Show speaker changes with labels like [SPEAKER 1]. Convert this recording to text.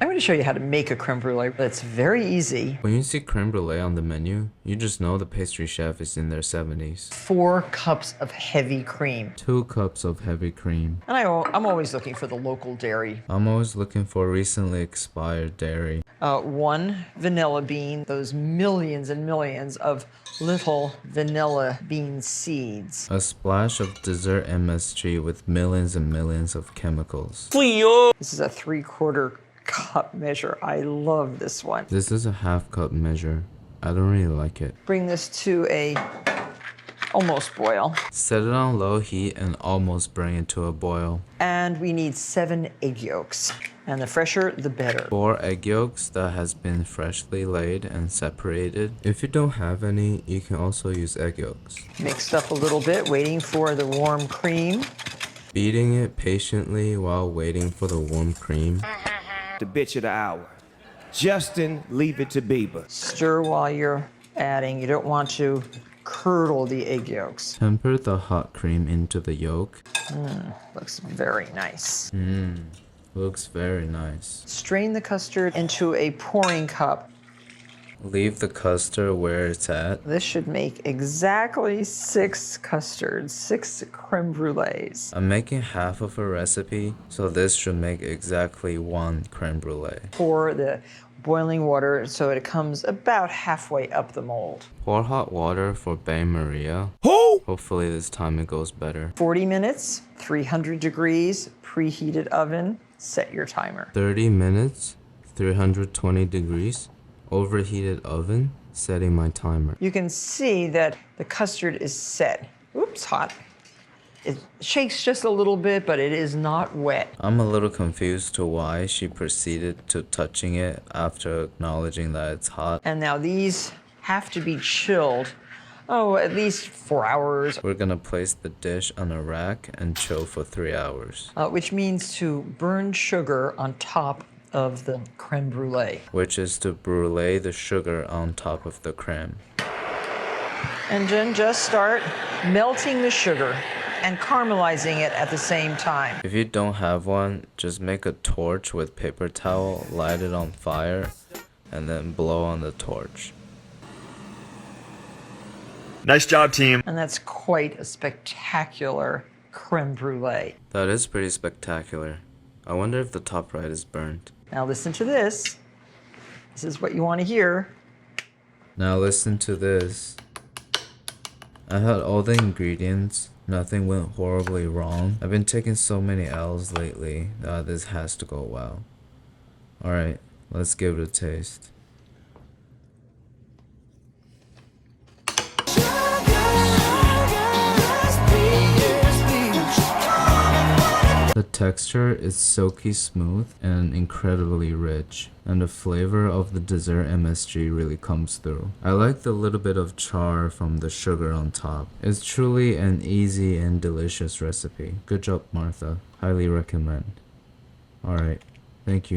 [SPEAKER 1] I'm going to show you how to make a creme brulee. It's very easy.
[SPEAKER 2] When you see creme brulee on the menu, you just know the pastry chef is in their 70s.
[SPEAKER 1] 4 cups of heavy cream.
[SPEAKER 2] 2 cups of heavy cream.
[SPEAKER 1] And I'm always looking for the local dairy.
[SPEAKER 2] I'm always looking for recently expired dairy.
[SPEAKER 1] 1 vanilla bean, those millions and millions of little vanilla bean seeds.
[SPEAKER 2] A splash of dessert MSG with millions and millions of chemicals.
[SPEAKER 1] This is a 3/4 cup measure. I love this one.
[SPEAKER 2] This is a half cup measure. I don't really like it.
[SPEAKER 1] Bring this to a almost boil.
[SPEAKER 2] Set it on low heat and almost bring it to a boil.
[SPEAKER 1] And we need 7 egg yolks. And the fresher, the better.
[SPEAKER 2] 4 egg yolks that has been freshly laid and separated. If you don't have any, you can also use egg yolks.
[SPEAKER 1] Mixed up a little bit, waiting for the warm cream.
[SPEAKER 2] Beating it patiently while waiting for the warm cream.
[SPEAKER 3] The bitch of the hour. Justin, leave it to Bieber.
[SPEAKER 1] Stir while you're adding. You don't want to curdle the egg yolks.
[SPEAKER 2] Temper the hot cream into the yolk.
[SPEAKER 1] Looks very nice.
[SPEAKER 2] Looks very nice.
[SPEAKER 1] Strain the custard into a pouring cup.
[SPEAKER 2] Leave the custard where it's at.
[SPEAKER 1] This should make exactly 6 custards, 6 creme brulees.
[SPEAKER 2] I'm making half of a recipe, so this should make exactly 1 creme brulee.
[SPEAKER 1] Pour the boiling water so it comes about halfway up the mold.
[SPEAKER 2] Pour hot water for Bain Maria.
[SPEAKER 3] Who?
[SPEAKER 2] Hopefully this time it goes better.
[SPEAKER 1] 40 minutes, 300 degrees, preheated oven. Set your timer.
[SPEAKER 2] 30 minutes, 320 degrees, overheated oven, setting my timer.
[SPEAKER 1] You can see that the custard is set. Oops, hot. It shakes just a little bit, but it is not wet.
[SPEAKER 2] I'm a little confused to why she proceeded to touching it after acknowledging that it's hot.
[SPEAKER 1] And now these have to be chilled, at least 4 hours.
[SPEAKER 2] We're gonna place the dish on a rack and chill for 3 hours.
[SPEAKER 1] Which means to burn sugar on top of the creme brulee.
[SPEAKER 2] Which is to brulee the sugar on top of the creme.
[SPEAKER 1] And then just start melting the sugar and caramelizing it at the same time.
[SPEAKER 2] If you don't have one, just make a torch with paper towel, light it on fire, and then blow on the torch.
[SPEAKER 4] Nice job, team.
[SPEAKER 1] And that's quite a spectacular creme brulee.
[SPEAKER 2] That is pretty spectacular. I wonder if the top right is burnt.
[SPEAKER 1] Now listen to this. This is what you want to hear.
[SPEAKER 2] Now listen to this. I had all the ingredients. Nothing went horribly wrong. I've been taking so many L's lately that this has to go well. Alright, let's give it a taste. The texture is silky smooth and incredibly rich, and the flavor of the dessert MSG really comes through. I like the little bit of char from the sugar on top. It's truly an easy and delicious recipe. Good job, Martha. Highly recommend. Alright, thank you.